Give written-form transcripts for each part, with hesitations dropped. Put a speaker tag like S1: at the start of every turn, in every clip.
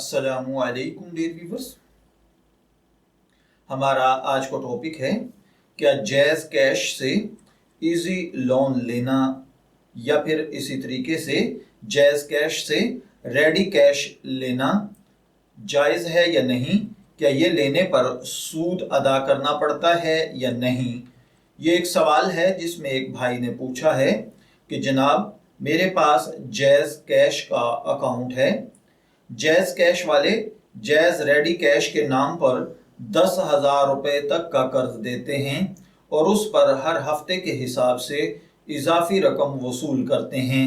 S1: अस्सलामुअलैकुम dear viewers. हमारा आज का टॉपिक है क्या जैज़ कैश से इजी लोन लेना या फिर इसी तरीके से जैज़ कैश से रेडी कैश लेना जायज़ है या नहीं, क्या ये लेने पर सूद अदा करना पड़ता है या नहीं। ये एक सवाल है जिसमें एक भाई ने पूछा है कि जनाब मेरे पास जैज़ कैश का अकाउंट है, जैज़ कैश वाले जैज़ रेडी कैश के नाम पर 10,000 रुपये तक का कर्ज देते हैं और उस पर हर हफ्ते के हिसाब से इजाफी रकम वसूल करते हैं।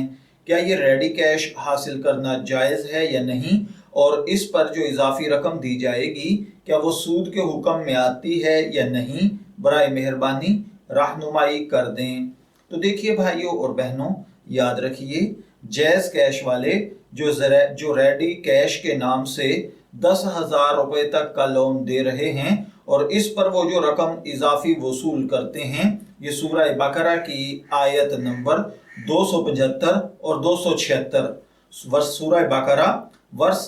S1: क्या ये रेडी कैश हासिल करना जायज़ है या नहीं, और इस पर जो इजाफी रकम दी जाएगी क्या वो सूद के हुक्म में आती है या नहीं, बराए मेहरबानी रहनुमाई कर दें। तो देखिए भाइयों और बहनों, याद रखिए जैज़ कैश वाले जो रेडी कैश के नाम से 10,000 रुपये तक का लोन दे रहे हैं और इस पर वो जो रकम इजाफी वसूल करते हैं, ये सूरह बकरा की आयत नंबर 275 और 276 सूरह बकरा वर्स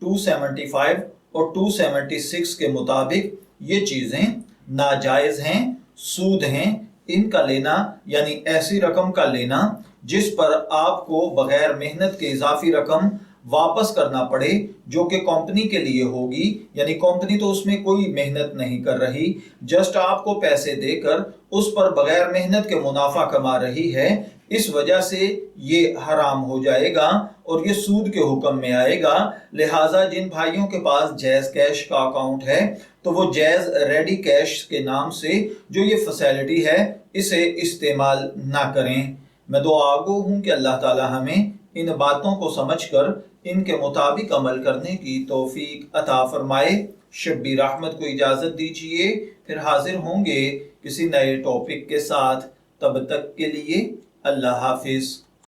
S1: 275 और 276 के मुताबिक ये चीज़ें नाजायज़ हैं, सूद हैं। इनका लेना यानी ऐसी रकम का लेना जिस पर आपको बगैर मेहनत के इजाफी रकम वापस करना पड़े, जो कि कंपनी के लिए होगी, यानी कंपनी तो उसमें कोई मेहनत नहीं कर रही, जस्ट आपको पैसे देकर उस पर बगैर मेहनत के मुनाफा कमा रही है। इस वजह से ये हराम हो जाएगा और ये सूद के हुक्म में आएगा। लिहाजा जिन भाइयों के पास जैज़ कैश का अकाउंट है तो वो जैज़ रेडी कैश के नाम से जो ये फैसिलिटी है इसे इस्तेमाल ना करें। मैं दुआगो हूँ कि अल्लाह ताला हमें इन बातों को समझकर इनके मुताबिक अमल करने की तौफीक अता फरमाए। शब्बीर अहमद को इजाज़त दीजिए, फिर हाजिर होंगे किसी नए टॉपिक के साथ। तब तक के लिए अल्लाह हाफिज।